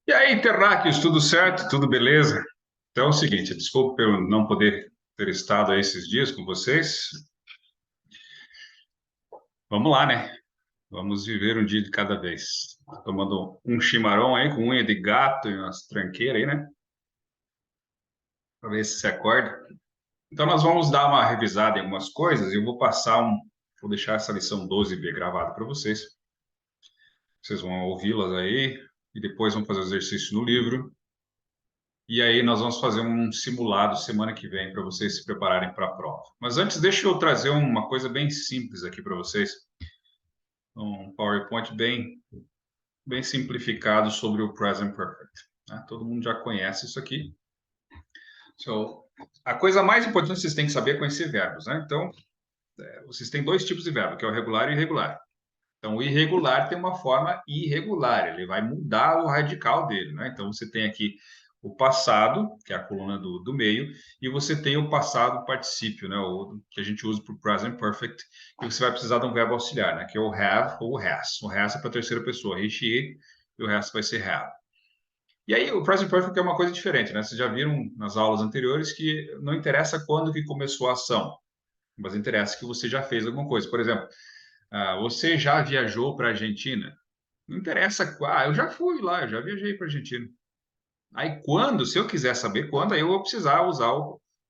E aí, terráqueos, tudo certo? Tudo beleza? Então é o seguinte, desculpe pelo não poder ter estado aí esses dias com vocês. Vamos lá, né? Vamos viver um dia de cada vez. Tô tomando um chimarrão aí com unha de gato e umas tranqueiras aí, né? Para ver se acorda. Então nós vamos dar uma revisada em algumas coisas e eu vou deixar essa lição 12B gravada para vocês. Vocês vão ouvi-las aí e depois vão fazer o exercício no livro. E aí nós vamos fazer um simulado semana que vem para vocês se prepararem para a prova. Mas antes, deixa eu trazer uma coisa bem simples aqui para vocês, um PowerPoint bem simplificado sobre o Present Perfect, né? Todo mundo já conhece isso aqui. So, a coisa mais importante que vocês têm que saber é conhecer verbos, né? Então, vocês têm dois tipos de verbo, que é o regular e o irregular. Então, o irregular tem uma forma irregular, ele vai mudar o radical dele, né? Então, você tem aqui o passado, que é a coluna do meio, e você tem o passado particípio, né? O que a gente usa para o present perfect, e você vai precisar de um verbo auxiliar, né? Que é o have ou o has. O has é para a terceira pessoa, he, she, e o has vai ser have. E aí, o present perfect é uma coisa diferente, né? Vocês já viram nas aulas anteriores que não interessa quando que começou a ação, mas interessa que você já fez alguma coisa. Por exemplo, você já viajou para a Argentina? Não interessa, eu já fui lá, eu já viajei para a Argentina. Aí quando, se eu quiser saber quando, aí eu vou precisar usar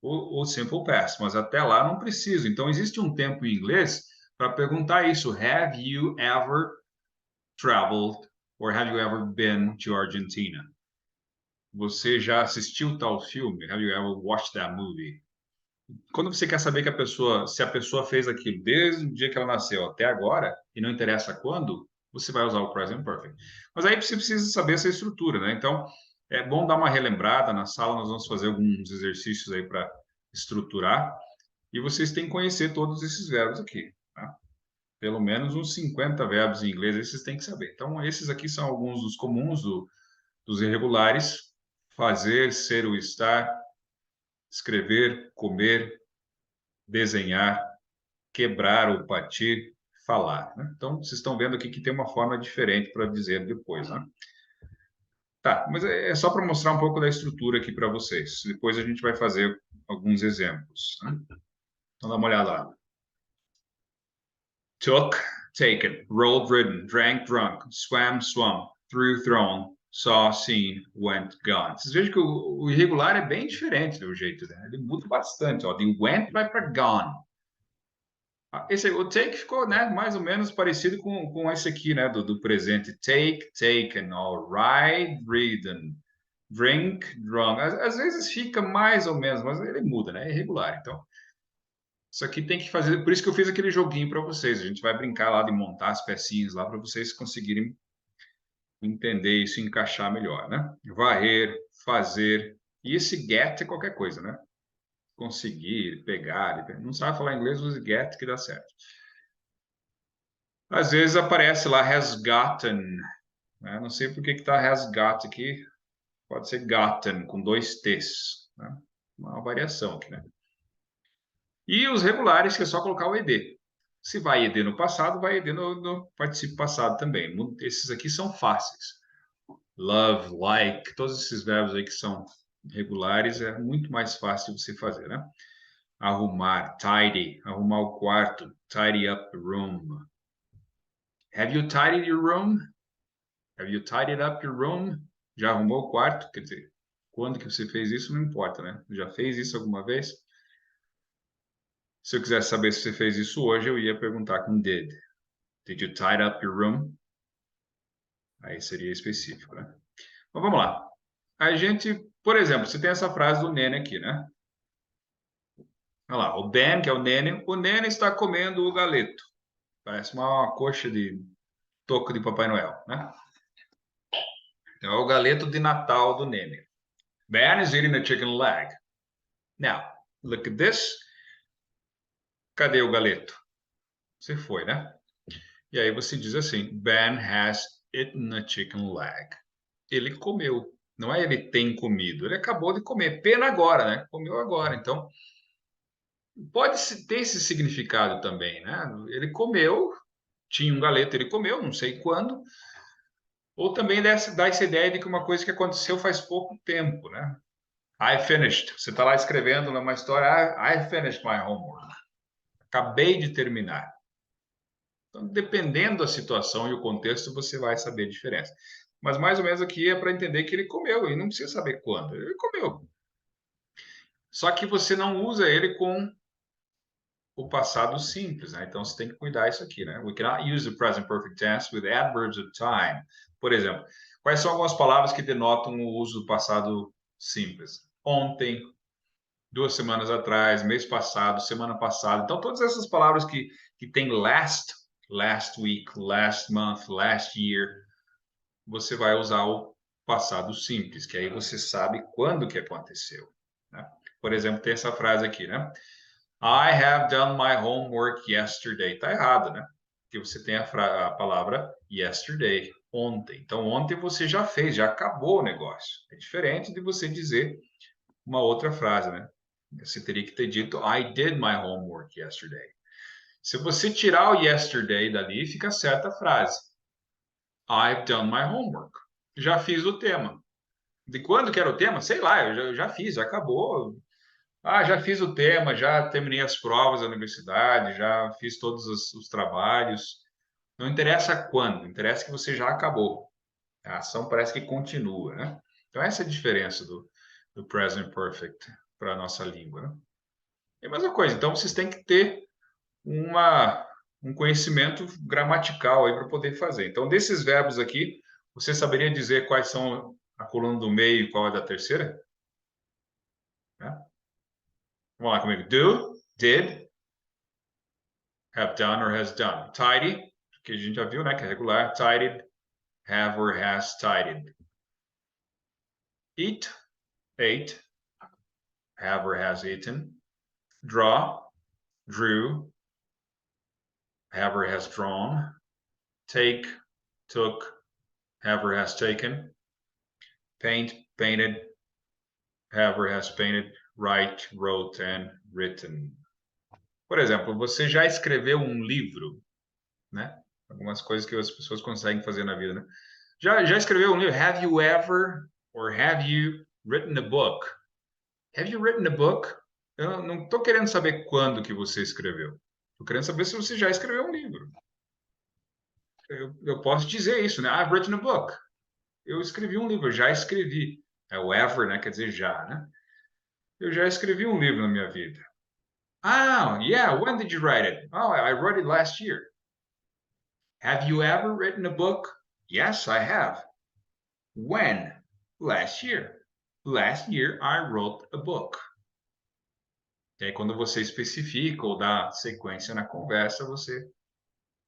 o simple past, mas até lá não preciso. Então existe um tempo em inglês para perguntar isso. Have you ever traveled or have you ever been to Argentina? Você já assistiu tal filme? Have you ever watched that movie? Quando você quer saber que se a pessoa fez aquilo desde o dia que ela nasceu até agora, e não interessa quando, você vai usar o present perfect. Mas aí você precisa saber essa estrutura, né? Então, é bom dar uma relembrada. Na sala nós vamos fazer alguns exercícios aí para estruturar, e vocês têm que conhecer todos esses verbos aqui, tá? Pelo menos uns 50 verbos em inglês, esses têm que saber. Então, esses aqui são alguns dos comuns dos irregulares: fazer, ser ou estar, escrever, comer, desenhar, quebrar ou partir, falar, né? Então, vocês estão vendo aqui que tem uma forma diferente para dizer depois, né? Tá, mas é só para mostrar um pouco da estrutura aqui para vocês. Depois a gente vai fazer alguns exemplos, né? Então, dá uma olhada lá. Took, taken, rolled, ridden, drank, drunk, swam, swum, threw, thrown, saw, seen, went, gone. Vocês vejam que o irregular é bem diferente do jeito, né? Ele muda bastante, ó. De went vai para gone. O take ficou, né, mais ou menos parecido com esse aqui, né, do presente. Take, taken, all ride, ridden, drink, drunk. Às vezes fica mais ou menos, mas ele muda, né, é irregular. Então, isso aqui tem que fazer. Por isso que eu fiz aquele joguinho para vocês. A gente vai brincar lá de montar as pecinhas lá para vocês conseguirem entender isso e encaixar melhor, né? Varrer, fazer. E esse get é qualquer coisa, né? Conseguir, pegar. Não sabe falar inglês, use get que dá certo. Às vezes aparece lá has gotten, né? Não sei por que está has got aqui. Pode ser gotten com dois t's, né? Uma variação aqui, né? E os regulares, que é só colocar o ed. Se vai ed no passado, vai ed no particípio passado também. Esses aqui são fáceis. Love, like, todos esses verbos aí que são regulares é muito mais fácil de você fazer, né? Arrumar, tidy, arrumar o quarto, tidy up the room. Have you tidied your room? Have you tidied up your room? Já arrumou o quarto? Quer dizer, quando que você fez isso não importa, né? Já fez isso alguma vez? Se eu quisesse saber se você fez isso hoje, eu ia perguntar com did. Did you tidy up your room? Aí seria específico, né? Mas vamos lá. A gente, por exemplo, você tem essa frase do Nene aqui, né? Olha lá, o Ben, que é o Nene está comendo o galeto. Parece uma coxa de toco de Papai Noel, né? Então é o galeto de Natal do Nene. Ben is eating a chicken leg. Now, look at this. Cadê o galeto? Você foi, né? E aí você diz assim: Ben has eaten a chicken leg. Ele comeu. Não é ele tem comido. Ele acabou de comer. Pena agora, né? Comeu agora. Então, pode ter esse significado também, né? Ele comeu tinha um galeto, ele comeu, não sei quando. Ou também dá essa ideia de que uma coisa que aconteceu faz pouco tempo, né? I finished. Você está lá escrevendo numa história, I finished my homework. Acabei de terminar. Então, dependendo da situação e o contexto, você vai saber a diferença. Mas mais ou menos aqui é para entender que ele comeu, e não precisa saber quando. Ele comeu. Só que você não usa ele com o passado simples, né? Então você tem que cuidar isso aqui, né? We cannot use the present perfect tense with adverbs of time. Por exemplo, quais são algumas palavras que denotam o uso do passado simples? Ontem, 2 semanas atrás, mês passado, semana passada. Então todas essas palavras que tem last week, last month, last year, você vai usar o passado simples, que aí você sabe quando que aconteceu, né? Por exemplo, tem essa frase aqui, né? I have done my homework yesterday. Tá errado, né? Porque você tem a palavra yesterday, ontem. Então, ontem você já fez, já acabou o negócio. É diferente de você dizer uma outra frase, né? Você teria que ter dito I did my homework yesterday. Se você tirar o yesterday dali, fica certa a frase. I've done my homework. Já fiz o tema. De quando que era o tema? Sei lá, eu já fiz, já acabou. Ah, já fiz o tema, já terminei as provas da universidade, já fiz todos os trabalhos. Não interessa quando, interessa que você já acabou. A ação parece que continua, né? Então, essa é a diferença do present perfect para a nossa língua, né? É a mesma coisa, então vocês têm que ter um conhecimento gramatical aí para poder fazer. Então, desses verbos aqui, você saberia dizer quais são a coluna do meio e qual é da terceira? Né? Vamos lá comigo. Do, did, have done or has done. Tidy, que a gente já viu, né? Que é regular. Tidied, have or has tidied. Eat, ate, have or has eaten. Draw, drew, have or has drawn. Take, took, have or has taken. Paint, painted, have or has painted. Write, wrote, and written. Por exemplo, você já escreveu um livro, né? Algumas coisas que as pessoas conseguem fazer na vida, né? Já escreveu um livro? Have you ever or have you written a book? Have you written a book? Eu não estou querendo saber quando que você escreveu. Estou querendo saber se você já escreveu um livro. Eu posso dizer isso, né? I've written a book. Eu escrevi um livro, eu já escrevi. É o ever, né? Quer dizer já, né? Eu já escrevi um livro na minha vida. Ah, yeah. When did you write it? Oh, I wrote it last year. Have you ever written a book? Yes, I have. When? Last year. Last year I wrote a book. E aí, quando você especifica ou dá sequência na conversa, você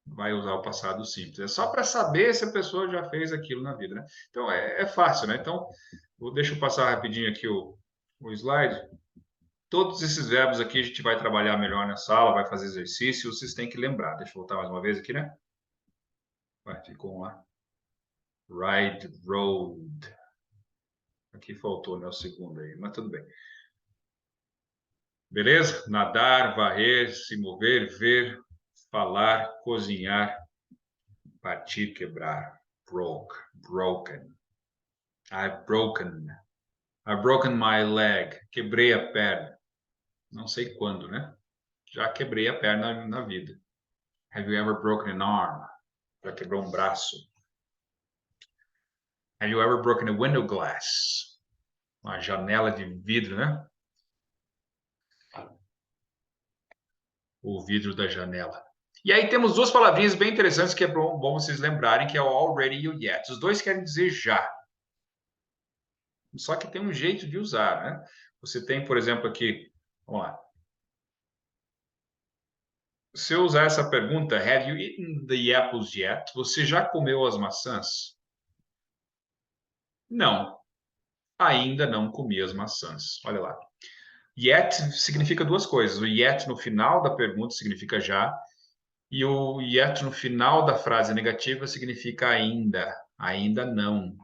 vai usar o passado simples. É só para saber se a pessoa já fez aquilo na vida, né? Então, é fácil, né? Então, deixa eu passar rapidinho aqui o slide. Todos esses verbos aqui a gente vai trabalhar melhor na sala, vai fazer exercício, vocês têm que lembrar. Deixa eu voltar mais uma vez aqui, né? Vai, ficou um lá. Ride, road. Aqui faltou, né? O segundo aí, mas tudo bem. Beleza? Nadar, varrer, se mover, ver, falar, cozinhar, partir, quebrar. Broke, broken. I've broken. I've broken my leg. Quebrei a perna. Não sei quando, né? Já quebrei a perna na vida. Have you ever broken an arm? Já quebrou um braço. Have you ever broken a window glass? Uma janela de vidro, né? O vidro da janela. E aí temos duas palavrinhas bem interessantes que é bom vocês lembrarem, que é o already e o yet. Os dois querem dizer já. Só que tem um jeito de usar, né? Você tem, por exemplo, aqui, vamos lá. Se eu usar essa pergunta, have you eaten the apples yet? Você já comeu as maçãs? Não, ainda não comi as maçãs. Olha lá. Yet significa duas coisas. O yet no final da pergunta significa já, e o yet no final da frase negativa significa ainda, ainda não.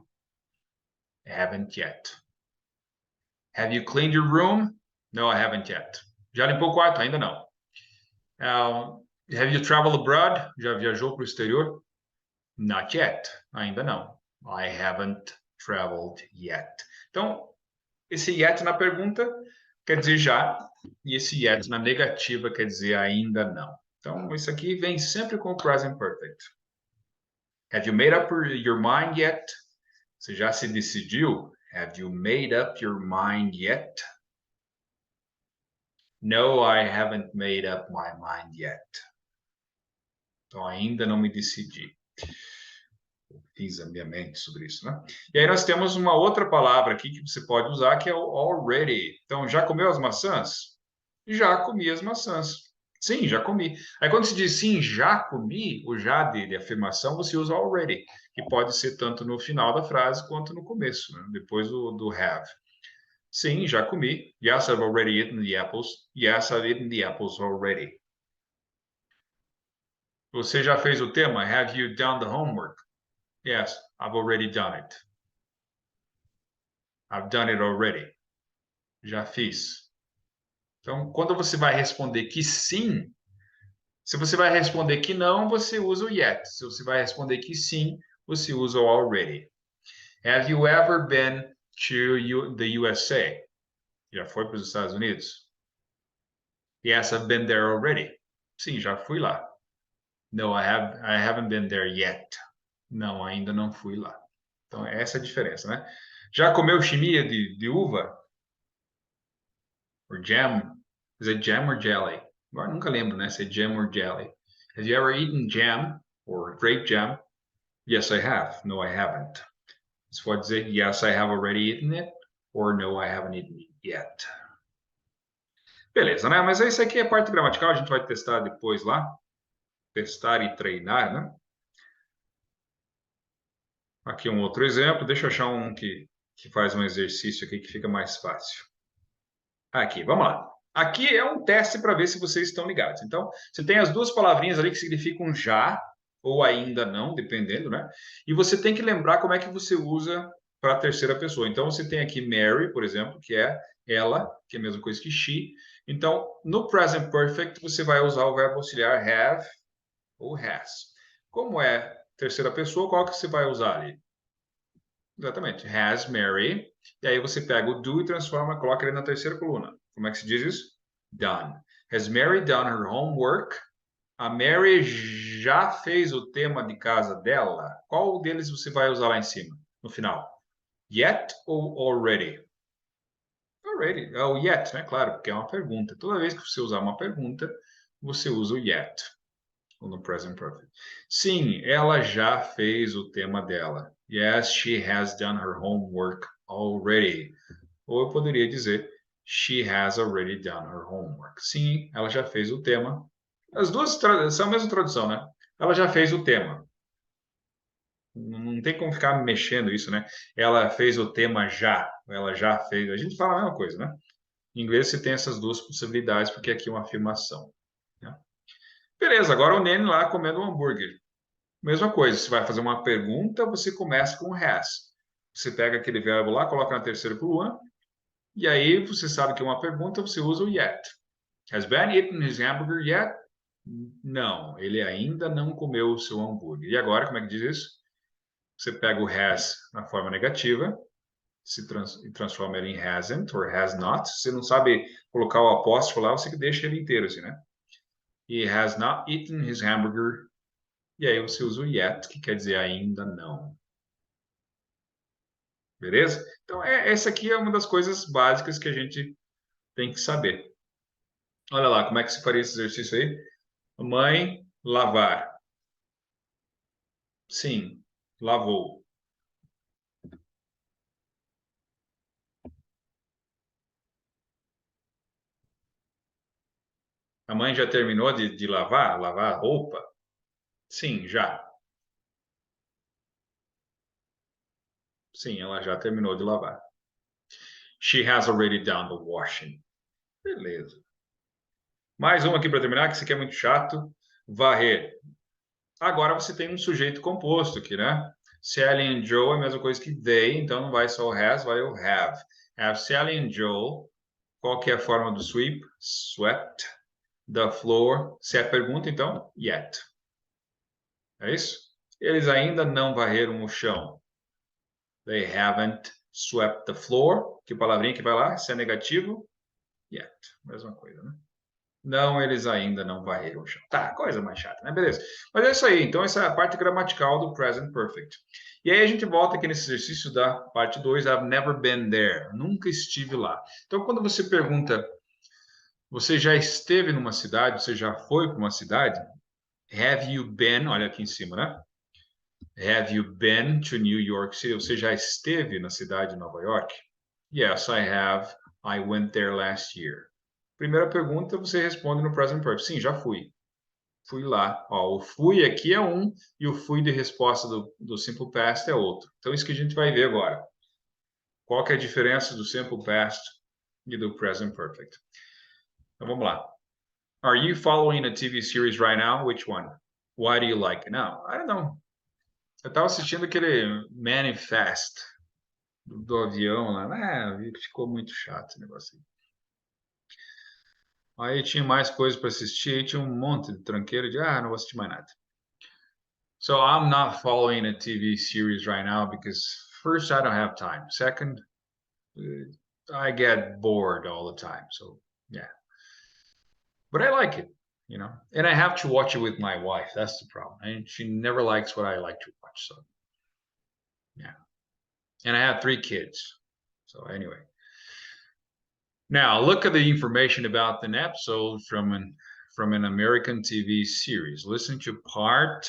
Haven't yet. Have you cleaned your room? No, I haven't yet. Já limpou o quarto? Ainda não. Have you traveled abroad? Já viajou para o exterior? Not yet. Ainda não. I haven't traveled yet. Então, esse yet na pergunta quer dizer já, e esse yet na negativa quer dizer ainda não. Então, isso aqui vem sempre com o present perfect. Have you made up your mind yet? Você já se decidiu? Have you made up your mind yet? No, I haven't made up my mind yet. Então, ainda não me decidi. Fiz a minha mente sobre isso, né? E aí nós temos uma outra palavra aqui que você pode usar, que é o already. Então, já comeu as maçãs? Já comi as maçãs. Sim, já comi. Aí quando se diz sim, já comi, o já de afirmação, você usa already, que pode ser tanto no final da frase quanto no começo, né? Depois do have. Sim, já comi. Yes, I've already eaten the apples. Yes, I've eaten the apples already. Você já fez o tema? Have you done the homework? Yes, I've already done it. I've done it already. Já fiz. Então, quando você vai responder que sim, se você vai responder que não, você usa o yet. Se você vai responder que sim, você usa o already. Have you ever been to the USA? Já foi para os Estados Unidos? Yes, I've been there already. Sim, já fui lá. No, I haven't been there yet. Não, ainda não fui lá. Então, essa é a diferença, né? Já comeu chimia de uva? Or jam? Is it jam or jelly? Agora nunca lembro, né? Se é jam or jelly. Have you ever eaten jam or grape jam? Yes, I have. No, I haven't. Você pode dizer yes, I have already eaten it, or no, I haven't eaten it yet. Beleza, né? Mas isso aqui é parte gramatical, a gente vai testar depois lá. Testar e treinar, né? Aqui um outro exemplo. Deixa eu achar um que faz um exercício aqui que fica mais fácil. Aqui, vamos lá. Aqui é um teste para ver se vocês estão ligados. Então, você tem as duas palavrinhas ali que significam já ou ainda não, dependendo, né? E você tem que lembrar como é que você usa para a terceira pessoa. Então, você tem aqui Mary, por exemplo, que é ela, que é a mesma coisa que she. Então, no present perfect, você vai usar o verbo auxiliar have ou has. Como é terceira pessoa, qual que você vai usar ali? Exatamente. Has Mary. E aí você pega o do e transforma, coloca ele na terceira coluna. Como é que se diz isso? Done. Has Mary done her homework? A Mary já fez o tema de casa dela? Qual deles você vai usar lá em cima, no final? Yet ou already? Already. É o yet, né? Claro, porque é uma pergunta. Toda vez que você usar uma pergunta, você usa o yet. Ou no present perfect. Sim, ela já fez o tema dela. Yes, she has done her homework already. Ou eu poderia dizer, she has already done her homework. Sim, ela já fez o tema. As duas são a mesma tradução, né? Ela já fez o tema. Não tem como ficar mexendo isso, né? Ela fez o tema já. Ela já fez. A gente fala a mesma coisa, né? Em inglês você tem essas duas possibilidades, porque aqui é uma afirmação. Né? Beleza, agora o Nene lá comendo um hambúrguer. Mesma coisa, você vai fazer uma pergunta, você começa com has. Você pega aquele verbo lá, coloca na terceira coluna, e aí você sabe que é uma pergunta, você usa o yet. Has Ben eaten his hamburger yet? Não, ele ainda não comeu o seu hambúrguer. E agora, como é que diz isso? Você pega o has na forma negativa, e transforma ele em hasn't or has not. Se você não sabe colocar o apóstrofo lá, você deixa ele inteiro assim, né? He has not eaten his hamburger. E aí você usa o yet, que quer dizer ainda não. Beleza? Então, essa aqui é uma das coisas básicas que a gente tem que saber. Olha lá, como é que se faria esse exercício aí? Mãe, lavar. Sim, lavou. A mãe já terminou de lavar? Lavar a roupa? Sim, já. Sim, ela já terminou de lavar. She has already done the washing. Beleza. Mais uma aqui para terminar, que isso aqui é muito chato. Varrer. Agora você tem um sujeito composto aqui, né? Sally and Joe é a mesma coisa que they, então não vai só o has, vai o have. Have Sally and Joe. Qual que é a forma do sweep? Swept the floor. Se é pergunta, então, yet. É isso? Eles ainda não varreram o chão. They haven't swept the floor. Que palavrinha que vai lá? Se é negativo, yet. Mesma coisa, né? Não, eles ainda não varreram o chão. Tá, coisa mais chata, né? Beleza. Mas é isso aí. Então, essa é a parte gramatical do present perfect. E aí a gente volta aqui nesse exercício da parte 2. I've never been there. Nunca estive lá. Então, quando você pergunta, você já esteve numa cidade? Você já foi para uma cidade? Have you been? Olha aqui em cima, né? Have you been to New York City? Você já esteve na cidade de Nova York? Yes, I have. I went there last year. Primeira pergunta, você responde no present perfect. Sim, já fui. Fui lá. Ó, o fui aqui é um e o fui de resposta do simple past é outro. Então, isso que a gente vai ver agora. Qual que é a diferença do simple past e do present perfect? Então, vamos lá. Are you following a TV series right now? Which one? Why do you like it? No, I don't know. Eu estava assistindo aquele Manifest do avião lá. Ficou muito chato esse negócio aí. Aí tinha mais coisas para assistir, aí tinha um monte de tranqueira de, não vou assistir mais nada. So I'm not following a TV series right now because first, I don't have time. Second, I get bored all the time. So yeah, but I like it, and I have to watch it with my wife. That's the problem. And she never likes what I like to watch. So yeah, and I have 3 kids. So anyway. Now, look at the information about an episode from an American TV series. Listen to part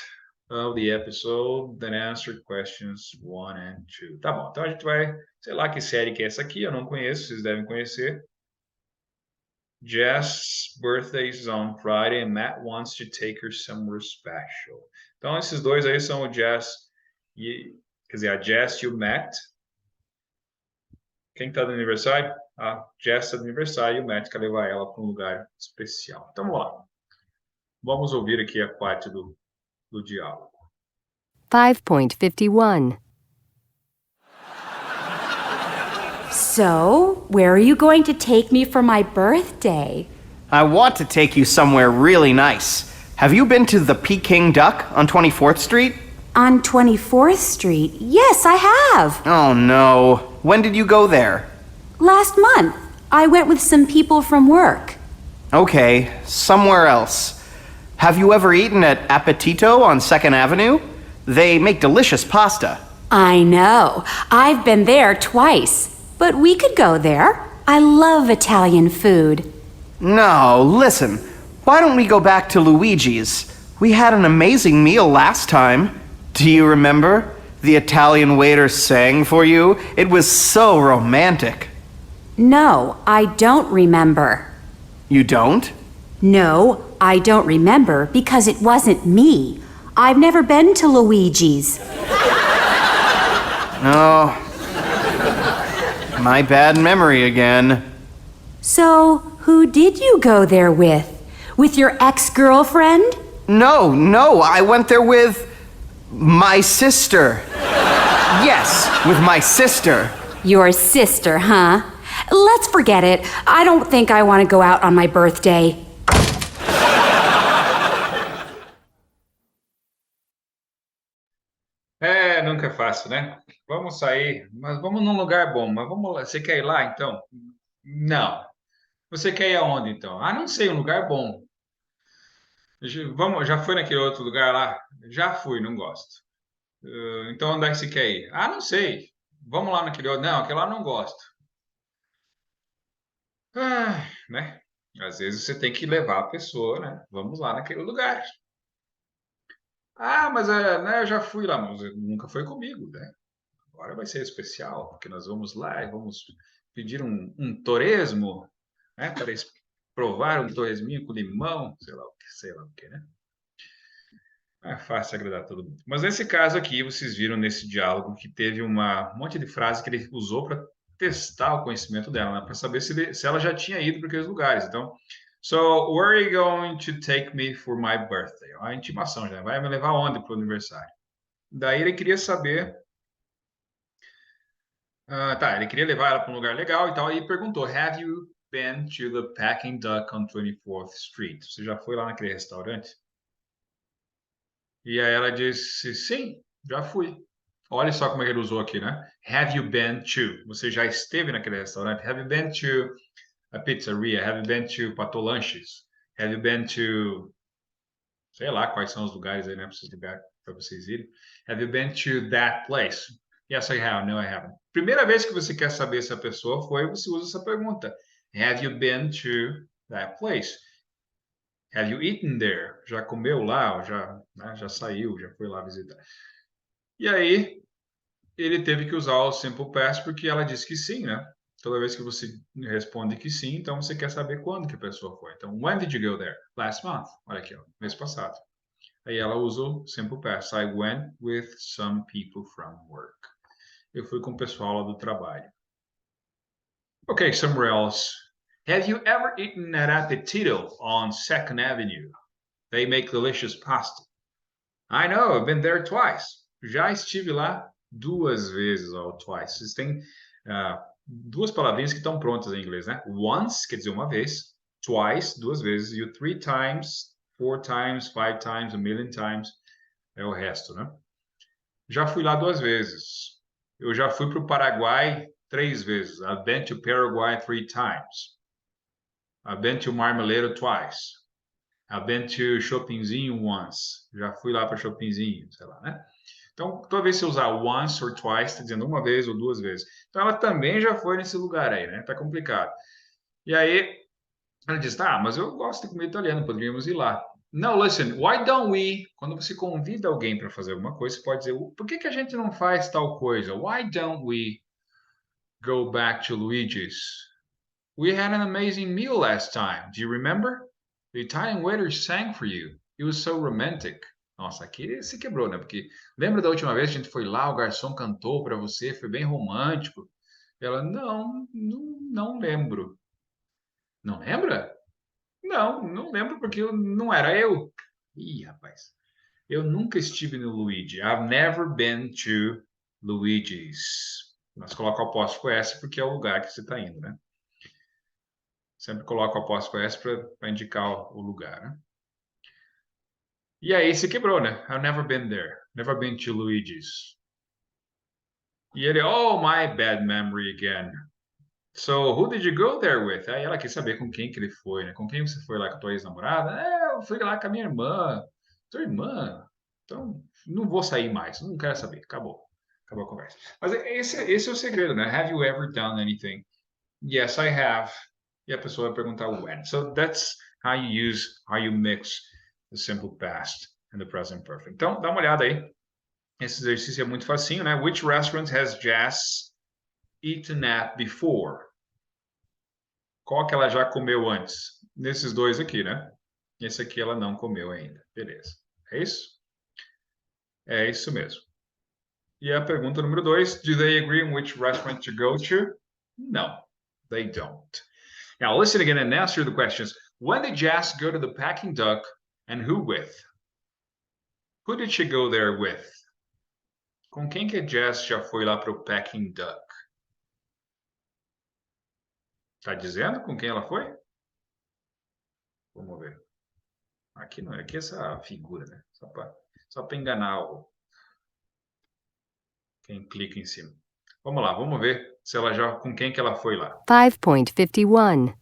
of the episode, then answer questions 1 and 2. Tá bom, então a gente vai, sei lá que série que é essa aqui, eu não conheço, vocês devem conhecer. Jess' birthday is on Friday and Matt wants to take her somewhere special. Então, esses dois aí são o Jess quer dizer, a Jess e o Matt. Quem tá de aniversário? A Jess tá de aniversário e o Matt quer levar ela para um lugar especial. Então vamos lá. Vamos ouvir aqui a parte do diálogo. 5.51. So, where are you going to take me for my birthday? I want to take you somewhere really nice. Have you been to the Peking Duck on 24th Street? On 24th Street? Yes, I have. Oh no. When did you go there? Last month. I went with some people from work. Okay, somewhere else. Have you ever eaten at Appetito on 2nd Avenue? They make delicious pasta. I know. I've been there twice. But we could go there. I love Italian food. No, listen. Why don't we go back to Luigi's? We had an amazing meal last time. Do you remember? The Italian waiter sang for you. It was so romantic. No, I don't remember. You don't? No, I don't remember because it wasn't me. I've never been to Luigi's. Oh, my bad memory again. So, who did you go there with? With your ex-girlfriend? No, I went there with my sister. Yes, with my sister. Your sister, huh? Let's forget it. I don't think I want to go out on my birthday. Nunca é fácil, né? Vamos sair, mas vamos num lugar bom. Mas vamos lá. Você quer ir lá, então? Não. Você quer ir aonde, então? Não sei, um lugar bom. Já foi naquele outro lugar lá? Já fui, não gosto. Então, onde é que você quer ir? Não sei. Vamos lá naquele outro. Não, aquele lá não gosto. Né? Às vezes você tem que levar a pessoa, né? Vamos lá naquele lugar. Mas né, eu já fui lá, mas nunca foi comigo, né? Agora vai ser especial, porque nós vamos lá e vamos pedir um torresmo, né? Para provar um torresminho com limão, sei lá o que, né? É fácil agradar todo mundo. Mas nesse caso aqui, vocês viram nesse diálogo que teve um monte de frase que ele usou para testar o conhecimento dela, né? Para saber se ela já tinha ido para aqueles lugares. Então, so, where are you going to take me for my birthday? A intimação já. Vai me levar onde para o aniversário? Daí ele queria saber... ele queria levar ela para um lugar legal e tal. Aí perguntou, have you been to the Peking Duck on 24th Street? Você já foi lá naquele restaurante? E aí ela disse, sim, já fui. Olha só como é que ele usou aqui, né? Have you been to? Você já esteve naquele restaurante? Have you been to a pizzeria? Have you been to Patolanches? Have you been to... Sei lá quais são os lugares aí, né? Para vocês irem. Have you been to that place? Yes, I have. No, I haven't. Primeira vez que você quer saber se a pessoa foi, você usa essa pergunta. Have you been to that place? Have you eaten there? Já comeu lá? Ou já saiu? Já foi lá visitar? E aí, ele teve que usar o simple past porque ela disse que sim, né? Toda vez que você responde que sim, então você quer saber quando que a pessoa foi. Então, when did you go there? Last month. Olha aqui, ó, mês passado. Aí ela usa o simple past. I went with some people from work. Eu fui com o pessoal lá do trabalho. Okay, somewhere else. Have you ever eaten at Appetito on 2nd Avenue? They make delicious pasta. I know, I've been there twice. Já estive lá 2 vezes, ou twice. Vocês têm duas palavrinhas que estão prontas em inglês, né? Once, quer dizer uma vez. Twice, 2 vezes. E o 3 times, 4 times, 5 times, a million times. É o resto, né? Já fui lá 2 vezes. Eu já fui para o Paraguai 3 vezes. I've been to Paraguay 3 times. I've been to Marmeleiro twice. I've been to Chopinzinho once. Já fui lá para Chopinzinho, sei lá, né? Então, toda vez que você usar once or twice, está dizendo uma vez ou 2 vezes. Então, ela também já foi nesse lugar aí, né? Tá complicado. E aí, ela diz, tá, mas eu gosto de comer italiano, poderíamos ir lá. Não, listen, why don't we... Quando você convida alguém para fazer alguma coisa, você pode dizer, por que a gente não faz tal coisa? Why don't we go back to Luigi's? We had an amazing meal last time. Do you remember? The Italian waiter sang for you. It was so romantic. Nossa, aqui se quebrou, né? Porque lembra da última vez que a gente foi lá, o garçom cantou para você, foi bem romântico. Ela, não lembro. Não lembra? Não lembro porque não era eu. Ih, rapaz. Eu nunca estive no Luigi. I've never been to Luigi's. Mas coloca o apóstrofo S porque é o lugar que você está indo, né? Sempre coloca o apóstrofo S para indicar o lugar, né? E aí se quebrou, né? I've never been there. Never been to Luigi's. E ele, oh, my bad memory again. So, who did you go there with? Aí ela quer saber com quem que ele foi, né? Com quem você foi lá com a tua ex-namorada? Eu fui lá com a minha irmã. Tua irmã? Então, não vou sair mais. Não quero saber. Acabou. Acabou a conversa. Mas esse é o segredo, né? Have you ever done anything? Yes, I have. E a pessoa vai perguntar when. So, that's how you mix the simple past and the present perfect. Então, dá uma olhada aí. Esse exercício é muito facinho, né? Which restaurant has Jess eaten at before? Qual que ela já comeu antes? Nesses 2 aqui, né? Esse aqui ela não comeu ainda. Beleza. É isso? É isso mesmo. E a pergunta número 2. Do they agree on which restaurant to go to? No, they don't. Now listen again and answer the questions. When did Jess go to the Peking Duck and who with? Who did she go there with? Com quem que a Jess já foi lá para o Peking Duck? Tá dizendo com quem ela foi? Vamos ver. Aqui não, aqui é essa figura, né? Só para enganar quem clica em cima. Vamos lá, vamos ver se ela já com quem que ela foi lá. 5.51.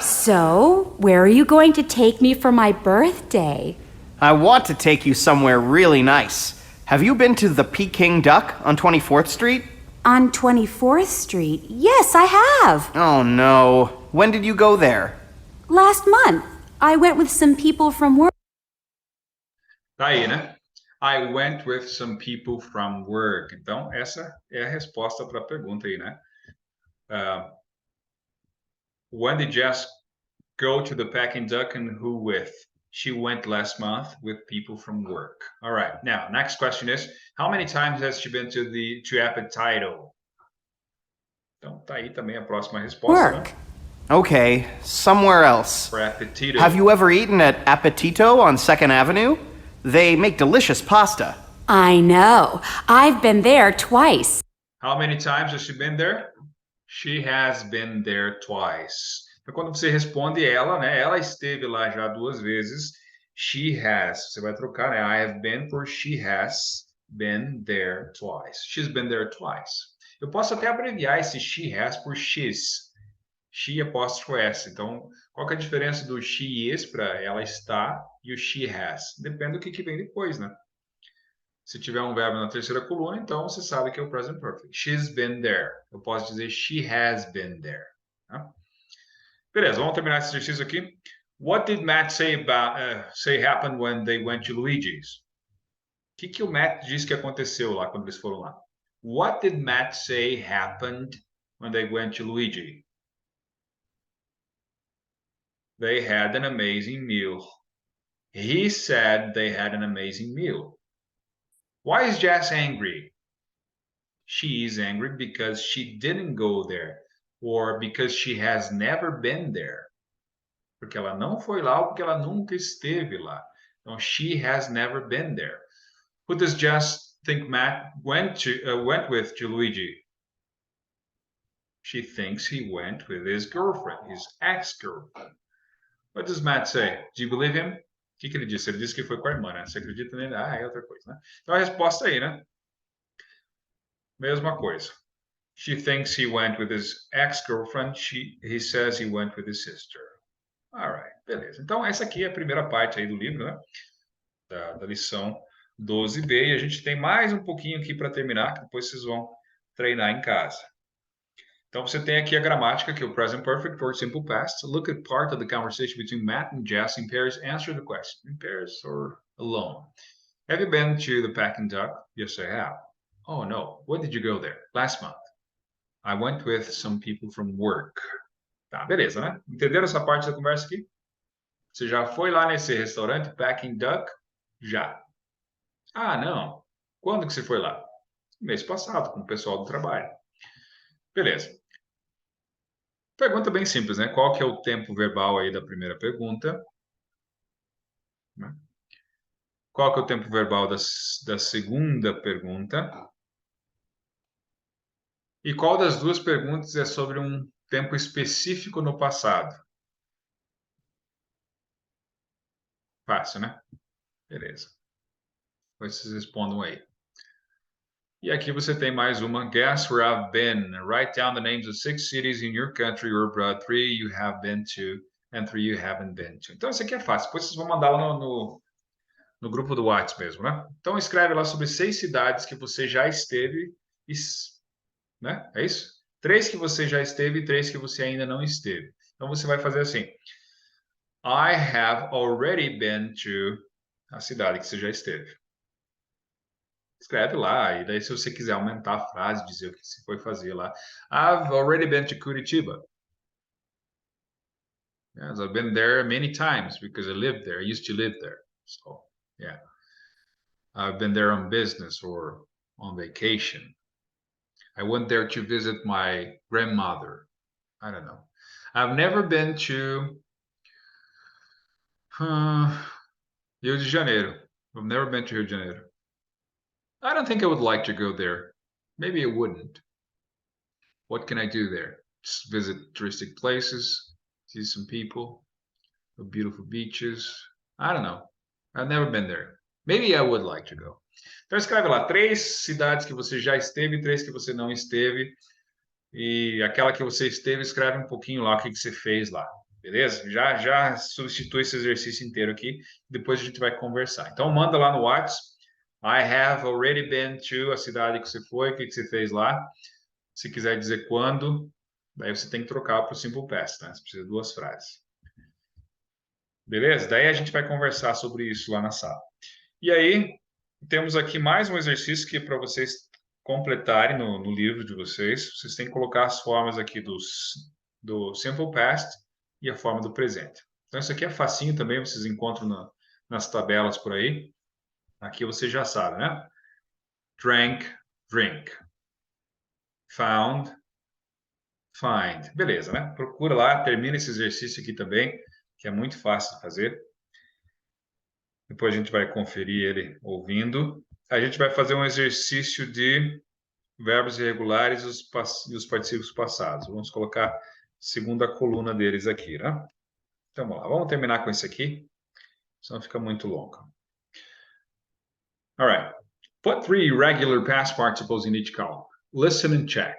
So, where are you going to take me for my birthday? I want to take you somewhere really nice. Have you been to the Peking Duck on 24th Street? On 24th Street? Yes, I have. Oh no. When did you go there? Last month. I went with some people from work. Tá aí, né? I went with some people from work. Então, essa é a resposta para a pergunta aí, né? When did Jess go to the Peking Duck and who with? She went last month with people from work. All right. Now, next question is, how many times has she been to Appetito? Então, tá aí também a próxima resposta. Work. Né? Okay, somewhere else. For Appetito. Have you ever eaten at Appetito on 2nd Avenue? They make delicious pasta. I know. I've been there twice. How many times has she been there? She has been there twice. Então, quando você responde ela, né? Ela esteve lá já 2 vezes. She has. Você vai trocar, né? I have been por she has been there twice. She's been there twice. Eu posso até abreviar esse she has por she's. She apóstrofo S. Então, qual que é a diferença do she is para ela está e o she has? Depende do que vem depois, né? Se tiver um verbo na terceira coluna, então você sabe que é o present perfect. She's been there. Eu posso dizer she has been there. Tá? Beleza, vamos terminar esse exercício aqui. What did Matt say happened when they went to Luigi's? O que o Matt disse que aconteceu lá quando eles foram lá? What did Matt say happened when they went to Luigi? They had an amazing meal. He said they had an amazing meal. Why is Jess angry? She is angry because she didn't go there, or because she has never been there. Porque ela não foi lá ou porque ela nunca esteve lá. Então, she has never been there. Who does Jess think Matt went with to Luigi? She thinks he went with his girlfriend, his ex-girlfriend. What does Matt say? Do you believe him? O que ele disse? Ele disse que foi com a irmã, né? Você acredita nele? Ah, é outra coisa, né? Então a resposta aí, né? Mesma coisa. She thinks he went with his ex-girlfriend. He says he went with his sister. Alright, beleza. Então essa aqui é a primeira parte aí do livro, né? Da lição 12b. E a gente tem mais um pouquinho aqui para terminar, que depois vocês vão treinar em casa. Então você tem aqui a gramática, que é o present perfect or simple past. Look at part of the conversation between Matt and Jess in pairs. Answer the question. In pairs or alone. Have you been to the Peking Duck? Yes, I have. Oh, no. When did you go there? Last month. I went with some people from work. Tá, beleza, né? Entenderam essa parte da conversa aqui? Você já foi lá nesse restaurante, Peking Duck? Já. Ah, não. Quando que você foi lá? Mês passado, com o pessoal do trabalho. Beleza. Pergunta bem simples, né? Qual que é o tempo verbal aí da primeira pergunta? Qual que é o tempo verbal da segunda pergunta? E qual das duas perguntas é sobre um tempo específico no passado? Fácil, né? Beleza. Depois vocês respondam aí. E aqui você tem mais uma. Guess where I've been. Write down the names of 6 cities in your country or abroad. 3 you have been to and 3 you haven't been to. Então, isso aqui é fácil. Depois vocês vão mandar lá no grupo do WhatsApp mesmo, né? Então, escreve lá sobre 6 cidades que você já esteve, né? É isso? 3 que você já esteve e 3 que você ainda não esteve. Então, você vai fazer assim. I have already been to a cidade que você já esteve. Escreve lá, e daí se você quiser aumentar a frase, dizer o que você foi fazer lá. I've already been to Curitiba. Yes, I've been there many times because I lived there. I used to live there. So, yeah. I've been there on business or on vacation. I went there to visit my grandmother. I don't know. I've never been to Rio de Janeiro. I've never been to Rio de Janeiro. I don't think I would like to go there. Maybe I wouldn't. What can I do there? Just visit touristic places, see some people, beautiful beaches. I don't know. I've never been there. Maybe I would like to go. Então escreve lá 3 cidades que você já esteve, 3 que você não esteve. E aquela que você esteve, escreve um pouquinho lá o que você fez lá. Beleza? Já substitui esse exercício inteiro aqui. Depois a gente vai conversar. Então manda lá no WhatsApp. I have already been to a cidade que você foi, o que você fez lá. Se quiser dizer quando, daí você tem que trocar para o simple past, né? Você precisa de 2 frases. Beleza? Daí a gente vai conversar sobre isso lá na sala. E aí, temos aqui mais um exercício que é para vocês completarem no livro de vocês. Vocês têm que colocar as formas aqui do simple past e a forma do presente. Então, isso aqui é facinho também, vocês encontram nas tabelas por aí. Aqui você já sabe, né? Drank, drink. Found, find. Beleza, né? Procura lá, termina esse exercício aqui também, que é muito fácil de fazer. Depois a gente vai conferir ele ouvindo. A gente vai fazer um exercício de verbos irregulares e os particípios passados. Vamos colocar a segunda coluna deles aqui, né? Então, vamos lá. Vamos terminar com esse aqui, senão fica muito longo. All right. Put 3 regular past participles in each column. Listen and check.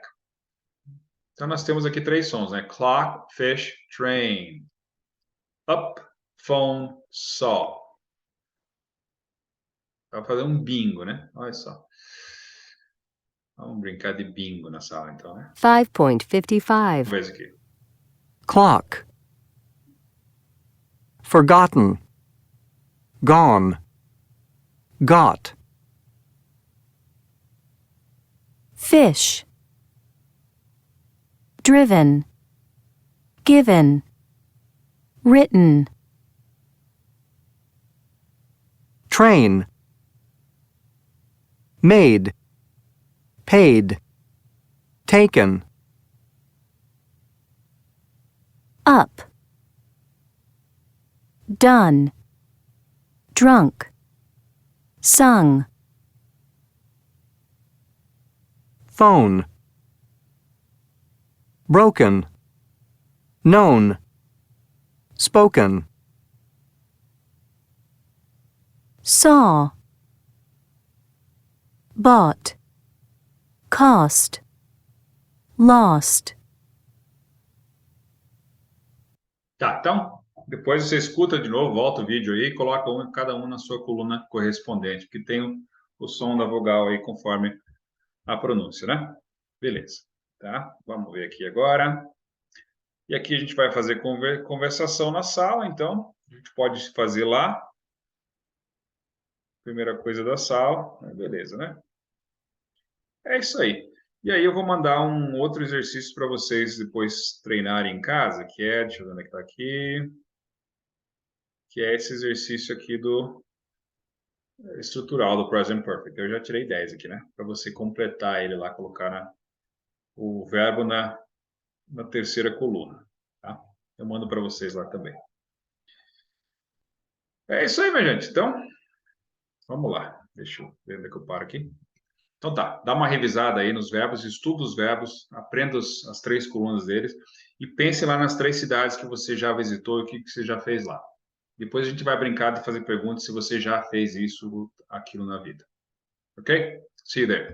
Então, nós temos aqui 3 sons, né? Clock, fish, train. Up, phone, saw. Vai fazer um bingo, né? Olha só. Vamos brincar de bingo na sala, então, né? 5.55. Vamos ver isso aqui. Clock. Forgotten. Gone. Got. Fish. Driven. Given. Written. Train. Made. Paid. Taken. Up. Done. Drunk. Sung. Phone. Broken. Known. Spoken. Saw. Bought. Cost. Lost. Tá, então, depois você escuta de novo, volta o vídeo aí e coloca cada um na sua coluna correspondente, que tem o som da vogal aí conforme a pronúncia, né? Beleza, tá? Vamos ver aqui agora. E aqui a gente vai fazer conversação na sala, então a gente pode fazer lá. Primeira coisa da sala, beleza, né? É isso aí. E aí eu vou mandar um outro exercício para vocês depois treinarem em casa, que é, deixa eu ver onde é que tá aqui, que é esse exercício aqui do estrutural do Present Perfect. Eu já tirei 10 aqui, né? Para você completar ele lá, colocar o verbo na terceira coluna, tá? Eu mando para vocês lá também. É isso aí, minha gente. Então, vamos lá. Deixa eu ver onde é que eu paro aqui. Então tá, dá uma revisada aí nos verbos, estuda os verbos, aprenda as 3 colunas deles e pense lá nas 3 cidades que você já visitou e o que você já fez lá. Depois a gente vai brincar de fazer perguntas se você já fez isso, aquilo na vida. Ok? See you there.